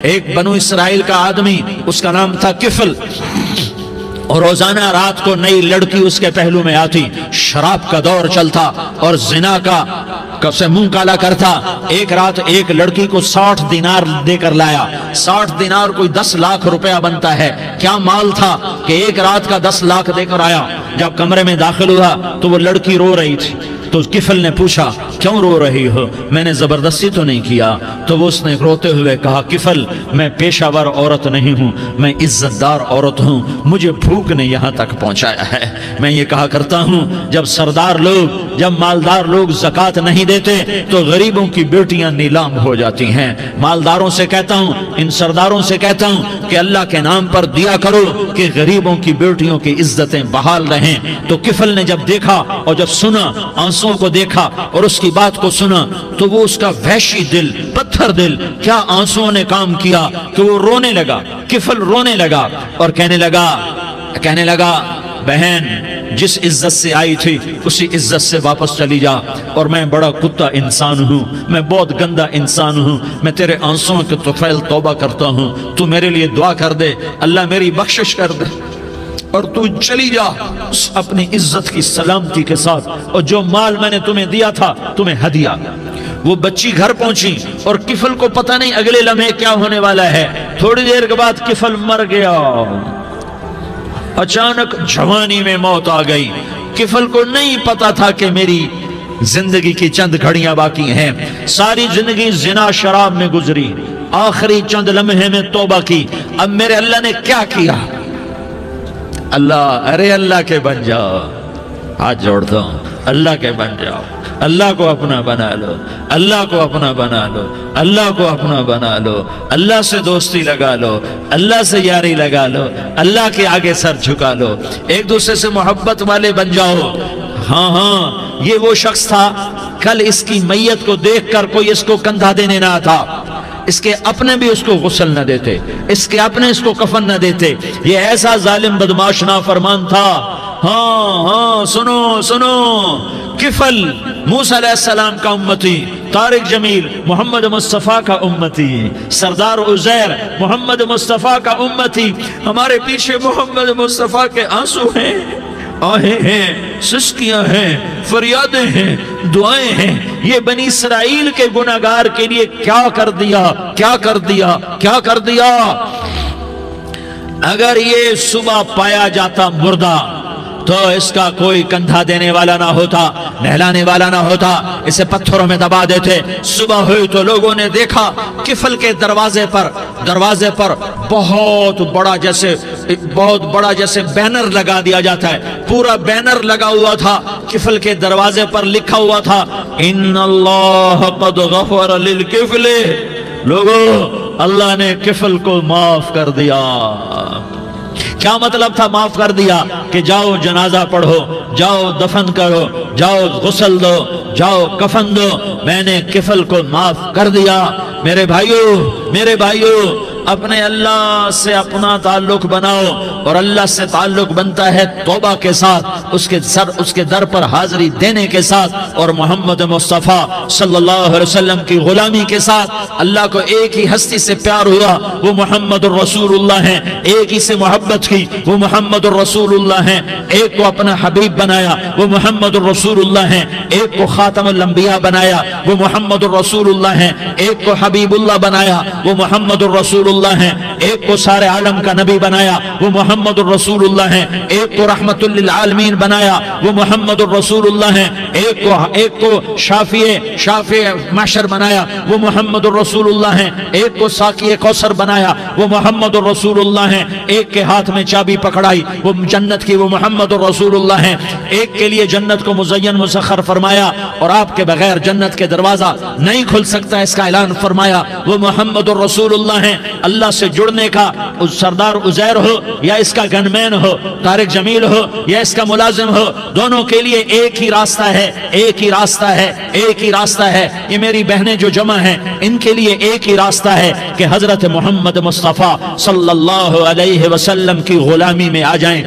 ایک بنو اسرائیل کا آدمی، اس کا نام تھا کفل، اور روزانہ رات کو نئی لڑکی اس کے پہلو میں آتی، شراب کا دور چلتا اور زنا کا سے منہ کالا کرتا۔ ایک رات ایک لڑکی کو 60 دینار دے کر لایا۔ 60 دینار کوئی 10 لاکھ روپیہ بنتا ہے۔ کیا مال تھا کہ ایک رات کا 10 لاکھ دے کر آیا۔ جب کمرے میں داخل ہوا تو وہ لڑکی رو رہی تھی، تو کفل نے پوچھا کیوں رو رہی ہو، میں نے زبردستی تو نہیں کیا؟ تو وہ اس نے روتے ہوئے کہا کفل میں پیشہ ور عورت نہیں ہوں، میں عزت دار عورت ہوں، مجھے بھوک نے یہاں تک پہنچایا ہے۔ میں یہ کہا کرتا ہوں جب سردار لوگ، جب مالدار لوگ زکوٰۃ نہیں دیتے تو غریبوں کی بیٹیاں نیلام ہو جاتی ہیں۔ مالداروں سے کہتا ہوں، ان سرداروں سے کہتا ہوں کہ اللہ کے نام پر دیا کرو کہ غریبوں کی بیٹیوں کی عزتیں بحال رہیں۔ تو کفل نے جب دیکھا اور جب سنا، آنسوں کو دیکھا اور اس کی بات کو سنا، تو وہ اس کا وحشی دل، پتھر دل، کیا آنسوں نے کام کیا کہ وہ رونے لگا۔ کفل رونے لگا اور کہنے لگا بہن جس عزت سے آئی تھی اسی عزت سے واپس چلی جا، اور میں بڑا کتا انسان ہوں، میں بہت گندا انسان ہوں، میں تیرے آنسوں کے طفیل توبہ کرتا ہوں، تو میرے لیے دعا کر دے، اللہ میری بخشش کر دے، اور تو چلی جا اپنی عزت کی سلامتی کے ساتھ، اور جو مال میں نے تمہیں دیا تھا تمہیں ہدیہ۔ وہ بچی گھر پہنچی اور کفل کو پتہ نہیں اگلے لمحے کیا ہونے والا ہے۔ تھوڑی دیر کے بعد کفل مر گیا، اچانک جوانی میں موت آ گئی۔ کفل کو نہیں پتا تھا کہ میری زندگی کی چند گھڑیاں باقی ہیں۔ ساری زندگی زنا شراب میں گزری، آخری چند لمحے میں توبہ کی۔ اب میرے اللہ نے کیا کیا؟ اللہ کے بن جاؤ، ہاتھ جوڑتا ہوں، اللہ کے بن جاؤ، اللہ کو اپنا بنا لو، اللہ کو اپنا بنا لو، اللہ کو اپنا بنا لو، اللہ سے دوستی لگا لو، اللہ سے یاری لگا لو، اللہ کے آگے سر جھکا لو، ایک دوسرے سے محبت والے بن جاؤ۔ ہاں یہ وہ شخص تھا، کل اس کی میت کو دیکھ کر کوئی اس کو کندھا دینے نہ تھا، اس کے اپنے بھی اس کو غسل نہ دیتے، اس کے اپنے اس کو کفن نہ دیتے۔ یہ ایسا ظالم بدماش نافرمان تھا۔ ہاں سنو، کفل موسیٰ علیہ السلام کا امتی، طارق جمیل محمد مصطفیٰ کا امتی، سردار عزیر محمد مصطفیٰ کا امتی۔ ہمارے پیچھے محمد مصطفیٰ کے آنسو ہیں، آہیں ہیں، سسکیاں ہیں، فریادیں ہیں، دعائیں ہیں۔ یہ بنی اسرائیل کے گناہگار کے لیے کیا کر دیا۔ اگر یہ صبح پایا جاتا مردہ تو اس کا کوئی کندھا دینے والا نہ ہوتا، نہلانے والا نہ ہوتا، اسے پتھروں میں دبا دیتے۔ صبح ہوئی تو لوگوں نے دیکھا کفل کے دروازے پر بہت بڑا جیسے بینر لگا دیا جاتا ہے، پورا بینر لگا ہوا تھا۔ کفل کے دروازے پر لکھا ہوا تھا ان اللہ قد غفر للکفل، لوگو اللہ نے کفل کو معاف کر دیا۔ کیا مطلب تھا معاف کر دیا؟ کہ جاؤ جنازہ پڑھو، جاؤ دفن کرو، جاؤ غسل دو، جاؤ کفن دو، میں نے کفل کو معاف کر دیا۔ میرے بھائیو اپنے اللہ سے اپنا تعلق بناؤ، اور اللہ سے تعلق بنتا ہے توبہ کے ساتھ، اس کے در پر حاضری دینے کے ساتھ، اور محمد مصطفیٰ صلی اللہ علیہ وسلم کی غلامی کے ساتھ۔ اللہ کو ایک ہی ہستی سے پیار ہوا، وہ محمد الرسول اللہ ہیں، ایک ہی سے محبت کی، وہ محمد الرسول اللہ ہیں، ایک کو اپنا حبیب بنایا، وہ محمد الرسول اللہ ہیں، ایک کو خاتم الانبیاء بنایا، وہ محمد الرسول اللہ ہیں، ایک کو حبیب اللہ بنایا، وہ محمد الرسول اللہ ہیں، ایک کو سارے عالم کا نبی بنایا، وہ محمد الرسول اللہ ہیں، ایک کو رحمت للعالمین بنایا، وہ محمد الرسول اللہ ہیں، ایک کو شافع محشر بنایا، وہ محمد الرسول اللہ ہیں، ایک کو ساقی کوثر بنایا، وہ محمد الرسول اللہ ہیں، ایک کے ہاتھ میں چابی پکڑائی وہ جنت کی، وہ محمد الرسول اللہ ہیں، ایک کے لیے جنت کو مزین مسخر فرمایا، اور آپ کے بغیر جنت کے دروازہ نہیں کھل سکتا اس کا اعلان فرمایا، وہ محمد الرسول اللہ ہیں۔ اللہ سے جڑنے کا سردار عزیر ہو یا اس کا گنمین ہو، طارق جمیل ہو یا اس کا ملازم ہو، دونوں کے لیے ایک ہی راستہ ہے۔ یہ میری بہنیں جو جمع ہیں ان کے لیے ایک ہی راستہ ہے کہ حضرت محمد مصطفیٰ صلی اللہ علیہ وسلم کی غلامی میں آ جائیں۔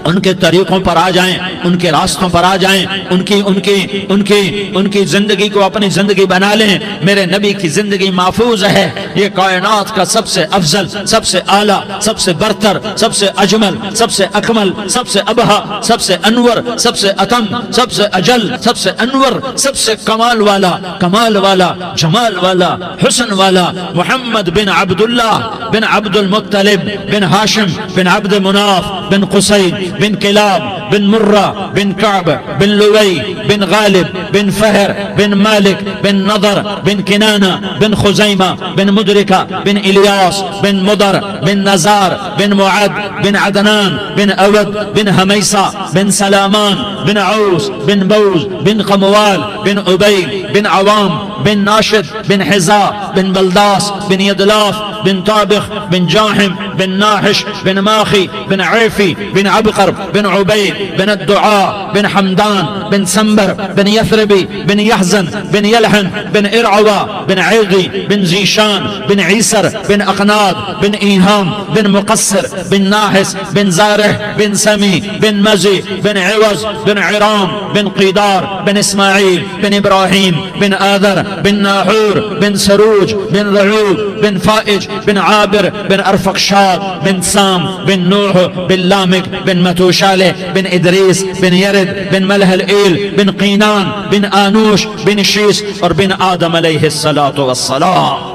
ان کے طریقوں پر آ جائیں، ان کے راستوں پر آ جائیں، ان کی زندگی کو اپنی زندگی بنا لیں۔ میرے نبی کی زندگی محفوظ ہے۔ یہ کائنات کا سب سے افضل، سب سے اعلیٰ، سب سے برتر، سب سے اجمل، سب سے اکمل، سب سے ابہا، سب سے انور، سب سے اتم، سب سے اجل، سب سے انور، سب سے کمال والا، جمال والا، حسن والا محمد بن عبداللہ بن عبد المطلب بن ہاشم بن عبد مناف بن قصی بن کلاب بن مرہ بن کعب بن لوی بن غالب بن فہر بن مالک بن نضر بن کنانہ بن خزیمہ بن مدرکہ بن الیاس بن مضر بن نزار بن معد بن عدنان بن اود بن حمیسہ بن سلامان بن عوس بن بوز بن قموال بن عبید بن عوام بن ناشد بن حزا بن بلداس بن یدلاف بن طابخ بن جاحم بن ناحش بن ماخی بن عیفی بن عبقر بن عبید بن الدعاء بن حمدان بن سنبر بن یثربی بن یحزن بن یلحن بن ارعوا بن عیغی بن زیشان بن عیسر بن اقناد بن ایہام بن مقصر بن ناحس بن زارح بن سمی بن مزی بن عوض بن عرام بن قیدار بن اسماعیل بن ابراہیم بن آذر بن ناحور بن سروج بن رعود بن فائج بن عابر بن ارفقشاد بن سام بن نوح بن لامک بن متوشالہ بن ادریس بن یرد بن ملح الایل بن قینان بن آنوش بن شیس اور بن آدم علیہ السلام۔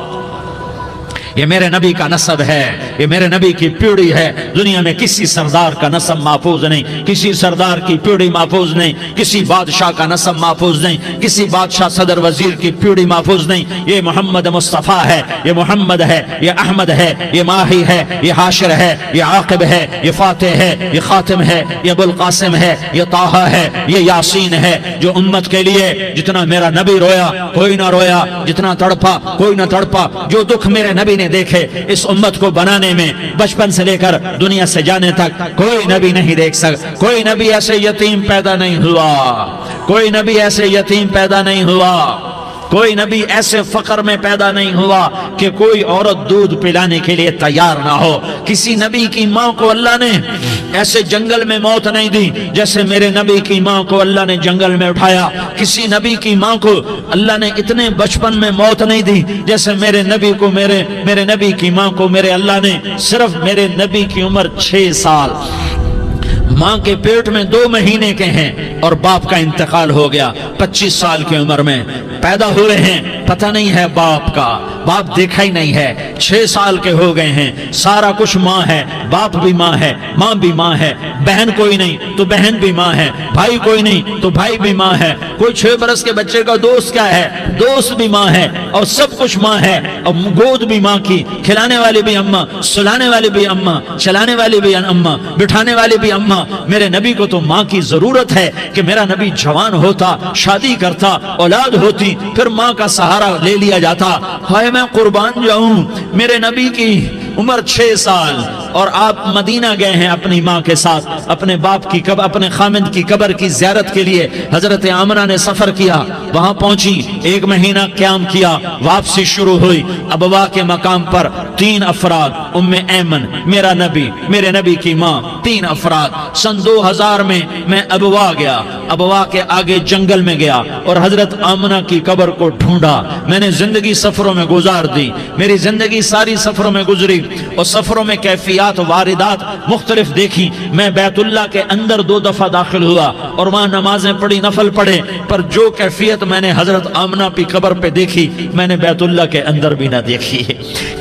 یہ میرے نبی کا نسب ہے، یہ میرے نبی کی پیڑھی ہے۔ دنیا میں کسی سردار کا نسب محفوظ نہیں، کسی سردار کی پیڑھی محفوظ نہیں، کسی بادشاہ کا نسب محفوظ نہیں، کسی بادشاہ صدر وزیر کی پیڑھی محفوظ نہیں۔ یہ محمد مصطفیٰ ہے، یہ محمد ہے، یہ احمد ہے، یہ ماہی ہے، یہ حاشر ہے، یہ عاقب ہے، یہ فاتح ہے، یہ خاتم ہے، یہ ابو القاسم ہے، یہ طٰہٰ ہے، یہ یاسین ہے۔ جو امت کے لیے جتنا میرا نبی رویا کوئی نہ رویا، جتنا تڑپا کوئی نہ تڑپا، جو دکھ میرے نبی نے دیکھے اس امت کو بنانے میں، بچپن سے لے کر دنیا سے جانے تک کوئی نبی نہیں دیکھ سکتا۔ کوئی نبی ایسے یتیم پیدا نہیں ہوا، کوئی نبی ایسے یتیم پیدا نہیں ہوا، کوئی نبی ایسے فقر میں پیدا نہیں ہوا کہ کوئی عورت دودھ پلانے کے لیے تیار نہ ہو۔ کسی نبی کی ماں کو اللہ نے ایسے جنگل میں موت نہیں دی جیسے میرے نبی کی ماں کو اللہ نے جنگل میں اٹھایا۔ کسی نبی کی ماں کو اللہ نے اتنے بچپن میں موت نہیں دی جیسے میرے نبی کو میرے نبی کی ماں کو میرے اللہ نے صرف میرے نبی کی عمر 6 سال، ماں کے پیٹ میں 2 مہینے کے ہیں اور باپ کا انتقال ہو گیا 25 سال کی عمر میں پیدا ہوئے ہیں، پتہ نہیں ہے باپ کا، باپ دیکھا ہی نہیں ہے، 6 سال کے ہو گئے ہیں، سارا کچھ ماں ہے، باپ بھی ماں ہے، ماں بھی ماں ہے، بہن کوئی نہیں تو بہن بھی ماں ہے، بھائی کوئی نہیں تو بھائی بھی ماں ہے، کوئی 6 برس کے بچے کا دوست کیا ہے، دوست بھی ماں ہے، اور سب کچھ ماں ہے، اور گود بھی ماں کی، کھلانے والی بھی اماں، سلانے والی بھی اماں، چلانے والی بھی اماں، بٹھانے والی بھی اماں۔ میرے نبی کو تو ماں کی ضرورت ہے کہ میرا نبی جوان ہوتا، شادی کرتا، اولاد ہوتی، پھر ماں کا سہارا لے لیا جاتا۔ ہائے میں قربان جاؤں، میرے نبی کی عمر 6 سال اور آپ مدینہ گئے ہیں اپنی ماں کے ساتھ، اپنے باپ کی اپنے خامند کی قبر کی زیارت کے لیے حضرت آمنہ نے سفر کیا، وہاں پہنچی، 1 مہینہ قیام کیا، واپسی شروع ہوئی۔ ابوا کے مقام پر 3 افراد، ام ایمن، میرا نبی، میرے نبی کی ماں، 3 افراد۔ سن 2000 میں ابوا گیا، ابوا کے آگے جنگل میں گیا اور حضرت آمنہ کی قبر کو ڈھونڈا۔ میں نے زندگی سفروں میں گزار دی، میری زندگی ساری سفروں میں گزری اور سفروں میں کیفیات واردات مختلف دیکھی۔ میں بیت اللہ کے اندر 2 دفعہ داخل ہوا اور وہاں نمازیں پڑھی، نفل پڑھے، پر جو کیفیت میں نے حضرت آمنہ کی قبر پہ دیکھی میں نے بیت اللہ کے اندر بھی نہ دیکھی،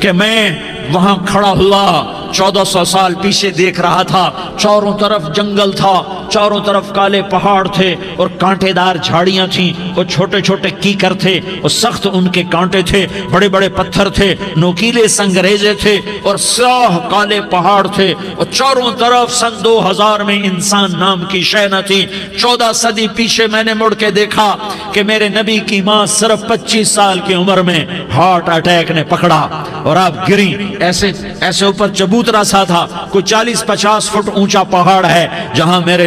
کہ میں وہاں کھڑا ہوا 1400 سال پیچھے دیکھ رہا تھا، چاروں طرف جنگل تھا، چاروں طرف کالے پہاڑ تھے اور کانٹے دار جھاڑیاں تھیں، اور چھوٹے چھوٹے کیکر تھے اور سخت ان کے کانٹے تھے، بڑے بڑے پتھر تھے، نوکیلے سنگریزے تھے اور سیاہ کالے پہاڑ تھے، اور چاروں طرف سن 2000 میں انسان نام کی شے نہ تھی۔ 14 صدی پیچھے میں نے مڑ کے دیکھا کہ میرے نبی کی ماں صرف 25 سال کی عمر میں ہارٹ اٹیک نے پکڑا اور آپ گری، ایسے اوپر چبوترا سا تھا، کوئی 40-50 فٹ اونچا پہاڑ ہے جہاں میرے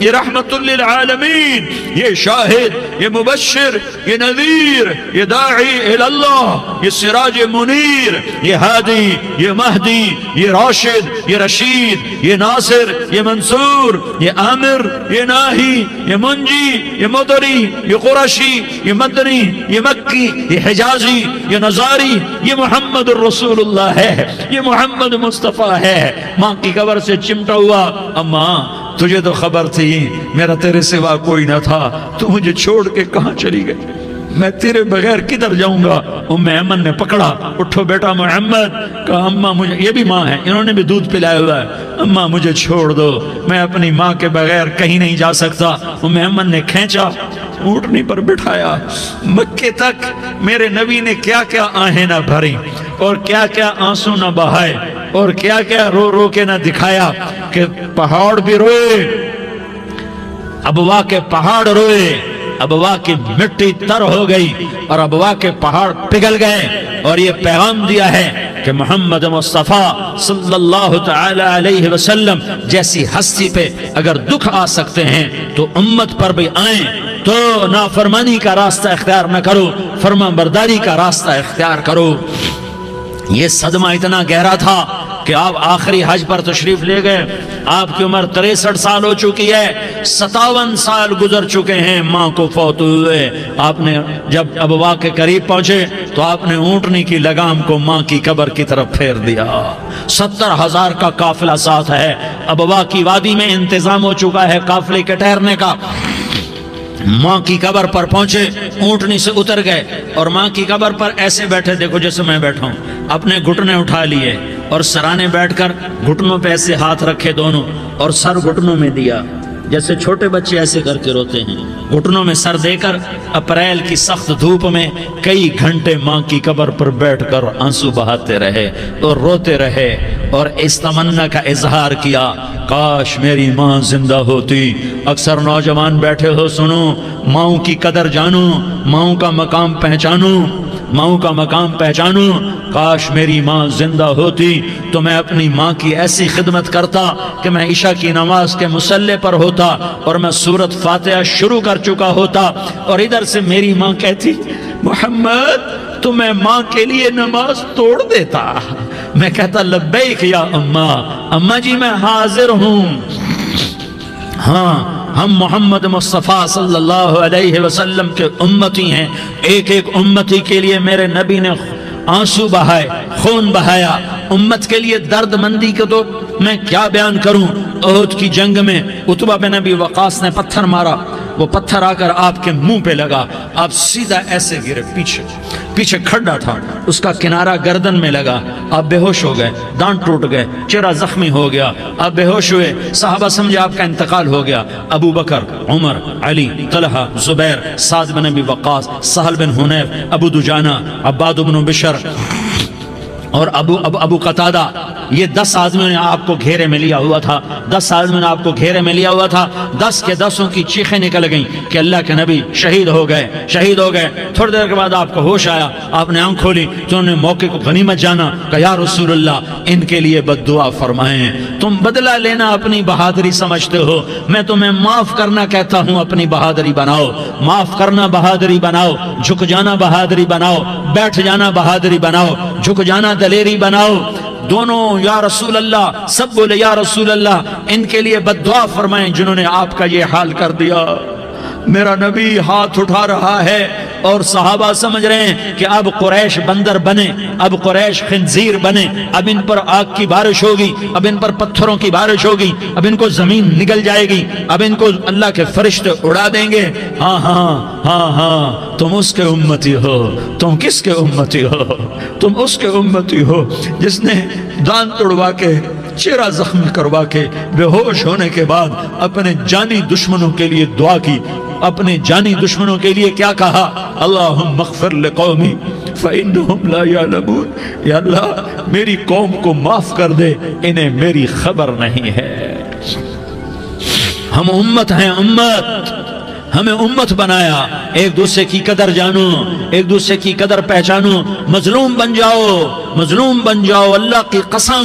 یہ رحمت للعالمین، یہ شاہد، یہ مبشر، یہ نذیر، یہ داعی اللہ، یہ سراج منیر، یہ ہادی، یہ مہدی، یہ راشد، یہ رشید، یہ ناصر، یہ منصور، یہ عامر، یہ ناہی، یہ منجی، یہ مدری، یہ قرشی، یہ مدنی، یہ مکی، یہ حجازی، یہ نظاری، یہ محمد الرسول اللہ ہے، یہ محمد مصطفیٰ ہے۔ ماں کی قبر سے چمٹا ہوا، اماں تجھے تو خبر تھی میرا تیرے سوا کوئی نہ تھا، تو مجھے چھوڑ کے کہاں چلی گئی؟ میں تیرے بغیر کدھر جاؤں گا؟ ام ایمن نے پکڑا، اٹھو بیٹا محمد، کہا اماں مجھے، یہ بھی ماں ہے، انہوں نے بھی دودھ پلایا ہوا ہے، اماں مجھے چھوڑ دو، میں اپنی ماں کے بغیر کہیں نہیں جا سکتا۔ ام ایمن نے کھینچا، اونٹنی پر بٹھایا، مکے تک میرے نبی نے کیا کیا آہیں نہ بھری اور کیا کیا آنسو نہ بہائے اور کیا کیا رو رو کے نہ دکھایا کہ پہاڑ بھی روئے، ابوا کے پہاڑ روئے، ابوا کی مٹی تر ہو گئی اور ابوا کے پہاڑ پگھل گئے، اور یہ پیغام دیا ہے کہ محمد مصطفیٰ صلی اللہ تعالی علیہ وسلم جیسی ہستی پہ اگر دکھ آ سکتے ہیں تو امت پر بھی آئیں، تو نافرمانی کا راستہ اختیار نہ کرو، فرما برداری کا راستہ اختیار کرو۔ یہ صدمہ اتنا گہرا تھا کہ آپ آخری حج پر تشریف لے گئے، آپ کی عمر 63 سال ہو چکی ہے، 57 سال گزر چکے ہیں ماں کو فوت ہوئے۔ آپ نے جب ابوا کے قریب پہنچے تو آپ نے اونٹنی کی لگام کو ماں کی قبر کی طرف پھیر دیا۔ 70,000 کا قافلہ ساتھ ہے، ابوا کی وادی میں انتظام ہو چکا ہے قافلے کے ٹھہرنے کا۔ ماں کی قبر پر پہنچے، اونٹنی سے اتر گئے اور ماں کی قبر پر ایسے بیٹھے، دیکھو جیسے میں بیٹھا ہوں، اپنے گھٹنے اٹھا لیے اور سرانے بیٹھ کر گھٹنوں پہ ایسے ہاتھ رکھے دونوں اور سر گھٹنوں میں دیا، جیسے چھوٹے بچے ایسے کر کے روتے ہیں، گھٹنوں میں سر دے کر اپریل کی سخت دھوپ میں کئی گھنٹے ماں کی قبر پر بیٹھ کر آنسو بہاتے رہے اور روتے رہے اور اس تمنا کا اظہار کیا، کاش میری ماں زندہ ہوتی۔ اکثر نوجوان بیٹھے ہو، سنو، ماؤں کی قدر جانو، ماؤں کا مقام پہچانو، ماؤں کا مقام پہچانو۔ کاش میری ماں زندہ ہوتی تو میں اپنی ماں کی ایسی خدمت کرتا کہ میں عشاء کی نماز کے مصلی پر ہوتا اور میں سورۃ فاتحہ شروع کر چکا ہوتا، اور ادھر سے میری ماں کہتی محمد تو میں ماں کے لیے نماز توڑ دیتا، میں کہتا لبیک یا اماں، اماں جی میں حاضر ہوں۔ ہاں، ہم محمد مصطفیٰ صلی اللہ علیہ وسلم کے امتی ہیں، ایک ایک امتی کے لیے میرے نبی نے آنسو بہائے، خون بہایا، امت کے لیے درد مندی کو تو میں کیا بیان کروں۔ احد کی جنگ میں عتبہ بن ابی وقاص نے پتھر مارا، وہ پتھر آ کر آپ کے منہ پہ لگا، آپ سیدھا ایسے گرے، پیچھے کھڈا تھا، اس کا کنارہ گردن میں لگا، آپ بے ہوش ہو گئے، دانت ٹوٹ گئے، چہرہ زخمی ہو گیا، آپ بے ہوش ہوئے، صحابہ سمجھے آپ کا انتقال ہو گیا۔ ابو بکر، عمر، علی، طلحہ، زبیر، سعد بن ابی وقاص، سہل بن حنیف، ابو دجانہ، عباد بن بشر اور ابو قتادہ، یہ 10 آدمیوں نے آپ کو گھیرے میں لیا ہوا تھا، 10 آدمیوں نے آپ کو گھیرے میں لیا ہوا تھا، 10 کے 10 کی چیخیں نکل گئیں کہ اللہ کے نبی شہید ہو گئے، شہید ہو گئے۔ تھوڑی دیر کے بعد آپ کو ہوش آیا، آپ نے آنکھ کھولی تو انہوں نے موقع کو غنیمت جانا کہ یا رسول اللہ ان کے لیے بد دعا فرمائیں، تم بدلہ لینا اپنی بہادری سمجھتے ہو، میں تمہیں معاف کرنا کہتا ہوں، اپنی بہادری بناؤ، معاف کرنا بہادری بناؤ، جھک جانا بہادری بناؤ، بیٹھ جانا بہادری بناؤ، جھک جانا دلیری بناؤ۔ دونوں یا رسول اللہ، سب بولے یا رسول اللہ، ان کے لیے بد دعا فرمائیں جنہوں نے آپ کا یہ حال کر دیا۔ میرا نبی ہاتھ اٹھا رہا ہے اور صحابہ سمجھ رہے ہیں کہ اب قریش بندر بنے، اب قریش خنزیر بنے، اب ان پر آگ کی بارش ہوگی، اب ان پر پتھروں کی بارش ہوگی، اب ان کو زمین نگل جائے گی، اب ان کو اللہ کے فرشتے اڑا دیں گے۔ ہاں ہاں ہاں ہاں، تم اس کے امتی ہو۔ تم کس کے امتی ہو؟ تم اس کے امتی ہو جس نے دان توڑوا کے، چہرہ زخمی کروا کے، بے ہوش ہونے کے بعد اپنے جانی دشمنوں کے لیے دعا کی، اپنے جانی دشمنوں کے لیے کیا کہا؟ اللہم اغفر لقومی فإنہم لا یعلمون، یا اللہ میری قوم کو معاف کر دے، انہیں میری خبر نہیں ہے۔ ہم امت ہیں، امت، ہمیں امت بنایا، ایک دوسرے کی قدر جانو، ایک دوسرے کی قدر پہچانو، مظلوم بن جاؤ، مظلوم بن جاؤ، اللہ کی قسم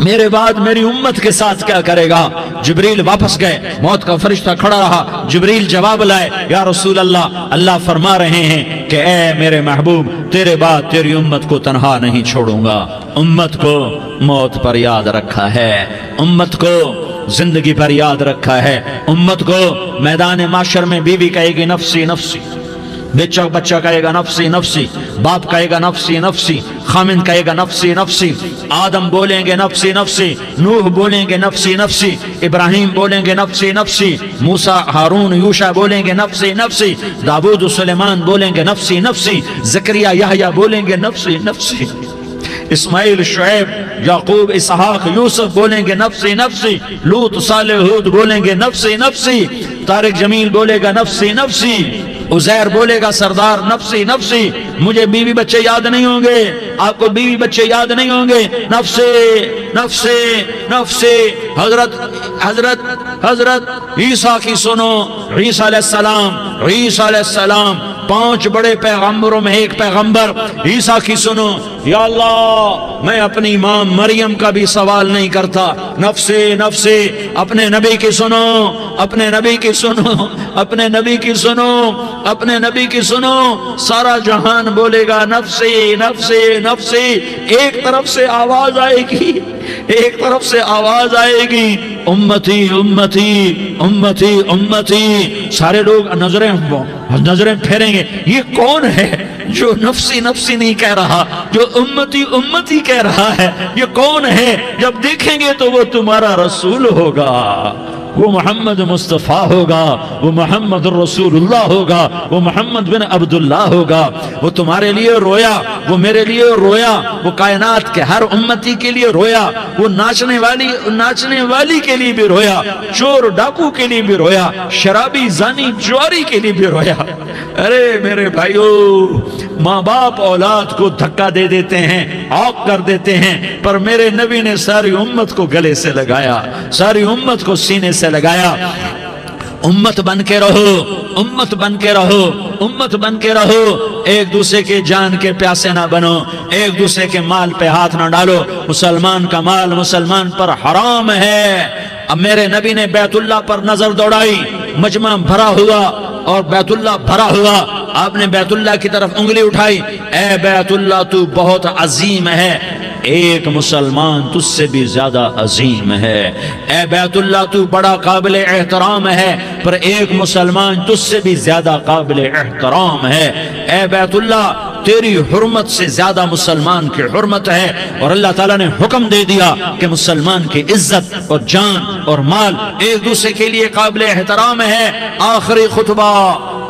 میرے بعد میری امت کے ساتھ کیا کرے گا؟ جبریل واپس گئے، موت کا فرشتہ کھڑا رہا، جبریل جواب لائے، یا رسول اللہ، اللہ فرما رہے ہیں کہ اے میرے محبوب، تیرے بعد تیری امت کو تنہا نہیں چھوڑوں گا۔ امت کو موت پر یاد رکھا ہے، امت کو زندگی پر یاد رکھا ہے، امت کو میدان معاشر میں بیوی کہے گی نفسی نفسی، بچہ کہے گا نفسی نفسی، باپ کہے گا نفسی نفسی، خامن کہے گا نفسی نفسی، آدم بولیں گے نفسی نفسی، نوح بولیں گے نفسی نفسی، ابراہیم بولیں گے نفسی نفسی، موسیٰ ہارون یوشع بولیں گے نفسی نفسی، داؤد و سلیمان بولیں گے نفسی نفسی، زکریا یحییٰ بولیں گے نفسی نفسی، اسماعیل شعیب یعقوب اسحاق یوسف بولیں گے نفسی نفسی، لوط صالح ہود بولیں گے نفسی نفسی، طارق جمیل بولے گا نفسی نفسی، عزیر بولے گا سردار نفسی نفسی، مجھے بیوی بچے یاد نہیں ہوں گے، آپ کو بیوی بچے یاد نہیں ہوں گے، نفسی نفسی نفسی۔ حضرت عیسیٰ کی سنو، عیسیٰ علیہ السلام 5 بڑے پیغمبروں میں ایک پیغمبر، عیسیٰ کی سنو، یا اللہ میں اپنی ماں مریم کا بھی سوال نہیں کرتا، نفسی نفسی۔ اپنے نبی کی سنو، اپنے نبی کی سنو، اپنے نبی کی سنو، اپنے نبی کی سنو، سارا جہان بولے گا نفسی نفسی نفسی۔ ایک طرف سے آواز آئے گی، ایک طرف سے آواز آئے گی، امتی امتی امتی امتی۔ سارے لوگ نظریں پھیریں گے، یہ کون ہے جو نفسی نفسی نہیں کہہ رہا، جو امتی امتی کہہ رہا ہے؟ یہ کون ہے؟ جب دیکھیں گے تو وہ تمہارا رسول ہوگا، وہ محمد مصطفیٰ ہوگا، وہ محمد رسول اللہ ہوگا، وہ محمد بن عبداللہ ہوگا۔ وہ تمہارے لیے رویا، وہ میرے لیے رویا، وہ کائنات کے ہر امتی کے لیے رویا، وہ ناچنے والی کے لیے بھی رویا، چور ڈاکو کے لیے بھی رویا، شرابی زانی جواری کے لیے بھی رویا۔ ارے میرے بھائیو، ماں باپ اولاد کو دھکا دے دیتے ہیں، عوق کر دیتے ہیں، پر میرے نبی نے ساری امت کو گلے سے لگایا، ساری امت کو سینے سے لگایا۔ امت بن کے رہو، امت بن کے رہو، امت بن کے رہو، ایک دوسرے کے جان کے پیاسے نہ بنو، ایک دوسرے کے مال پہ ہاتھ نہ ڈالو۔ مسلمان کا مال مسلمان پر حرام ہے۔ اب میرے نبی نے بیت اللہ پر نظر دوڑائی، مجمع بھرا ہوا اور بیت اللہ بھرا ہوا، آپ نے بیت اللہ کی طرف انگلی اٹھائی، اے بیت اللہ تو بہت عظیم ہے، ایک مسلمان تجھ سے بھی زیادہ عظیم ہے، اے بیت اللہ تو بڑا قابل احترام ہے، پر ایک مسلمان تجھ سے بھی زیادہ قابل احترام ہے، اے بیت اللہ تیری حرمت سے زیادہ مسلمان کی حرمت ہے۔ اور اللہ تعالیٰ نے حکم دے دیا کہ مسلمان کی عزت اور جان اور مال ایک دوسرے کے لیے قابل احترام ہے۔ آخری خطبہ،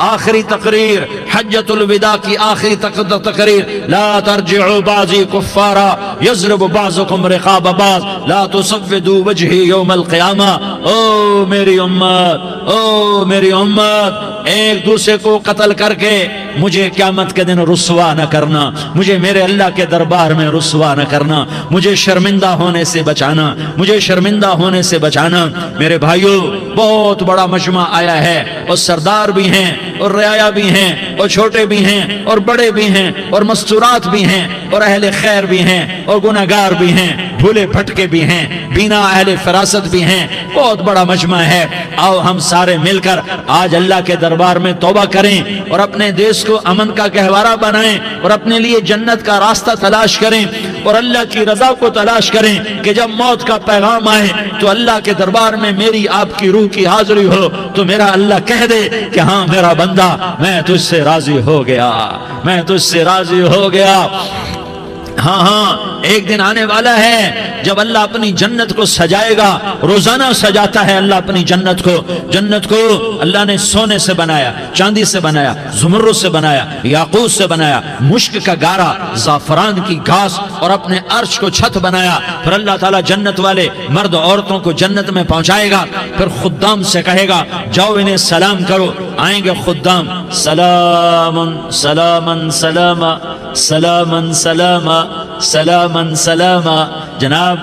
آخری تقریر، حجۃ الوداع کی آخری تقریر، لا ترجعوا بعضی کفارا یضرب بعضکم رقاب بعض لا تصودوا وجہی یوم القیامہ۔ او میری امت، او میری امت، ایک دوسرے کو قتل کر کے مجھے قیامت کے دن رسوا نہ کرنا، مجھے میرے اللہ کے دربار میں رسوا نہ کرنا، مجھے شرمندہ ہونے سے بچانا، مجھے شرمندہ ہونے سے بچانا۔ میرے بھائیو، بہت بڑا مجمع آیا ہے، اور سردار بھی ہیں اور رعایا بھی ہیں اور چھوٹے بھی ہیں اور بڑے بھی ہیں اور مستورات بھی ہیں اور اہل خیر بھی ہیں اور گناہگار بھی ہیں، بھولے بھٹکے بھی ہیں، بینا اہل فراست بھی ہیں، بہت بڑا مجمع ہے۔ آؤ ہم سارے مل کر آج اللہ کے دربار میں توبہ کریں اور اپنے دیش کو امن کا گہوارہ بنائیں اور اپنے لیے جنت کا راستہ تلاش کریں اور اللہ کی رضا کو تلاش کریں کہ جب موت کا پیغام آئے تو اللہ کے دربار میں میری آپ کی روح کی حاضری ہو تو میرا اللہ کہہ دے کہ ہاں میرا بندہ، میں تجھ سے راضی ہو گیا، میں تجھ سے راضی ہو گیا۔ ہاں ہاں، ایک دن آنے والا ہے جب اللہ اپنی جنت کو سجائے گا، روزانہ سجاتا ہے اللہ اپنی جنت کو۔ جنت کو اللہ نے سونے سے بنایا، چاندی سے بنایا، زمرد سے بنایا، یاقوت سے بنایا، مشک کا گارا، زعفران کی گھاس اور اپنے عرش کو چھت بنایا۔ پھر اللہ تعالیٰ جنت والے مرد عورتوں کو جنت میں پہنچائے گا، پھر خدام سے کہے گا جاؤ انہیں سلام کرو۔ آئیں گے خدام، سلامن سلامن سلاما سلامن سلاما سلامن سلاما۔ جناب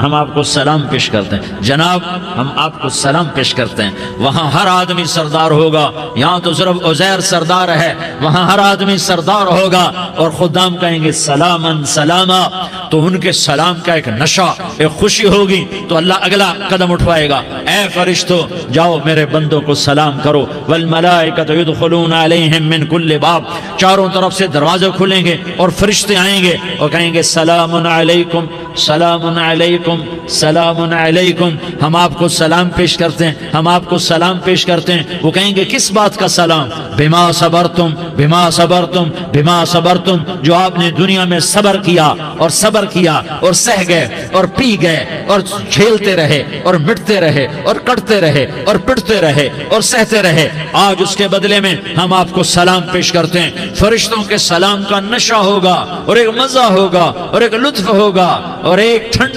ہم آپ کو سلام پیش کرتے ہیں، جناب ہم آپ کو سلام پیش کرتے ہیں۔ وہاں ہر آدمی سردار ہوگا، یہاں تو صرف عزیر سردار ہے، وہاں ہر آدمی سردار ہوگا اور خدام کہیں گے سلامن سلاما۔ تو ان کے سلام کا ایک نشہ، ایک خوشی ہوگی، تو اللہ اگلا قدم اٹھوائے گا، اے فرشتوں جاؤ میرے بندوں کو سلام کرو، والملائکۃ یدخلون علیہم من کل باب، چاروں طرف سے دروازے کھلیں گے اور فرشتے آئیں گے اور کہیں گے سلام علیکم سلام علیکم سلام علیکم، ہم آپ کو سلام پیش کرتے ہیں، ہم آپ کو سلام پیش کرتے ہیں۔ وہ کہیں گے کس بات کا سلام؟ بما صبرتم بما صبرتم بما صبرتم، جو آپ نے دنیا میں صبر کیا اور صبر کیا اور سہ گئے اور پی گئے اور جھیلتے رہے اور مٹتے رہے اور کٹتے رہے اور پٹتے رہے اور سہتے رہے، آج اس کے بدلے میں ہم آپ کو سلام پیش کرتے ہیں۔ فرشتوں کے سلام کا نشہ ہوگا اور ایک مزہ ہوگا اور ایک لطف ہوگا اور ایک ٹھنڈک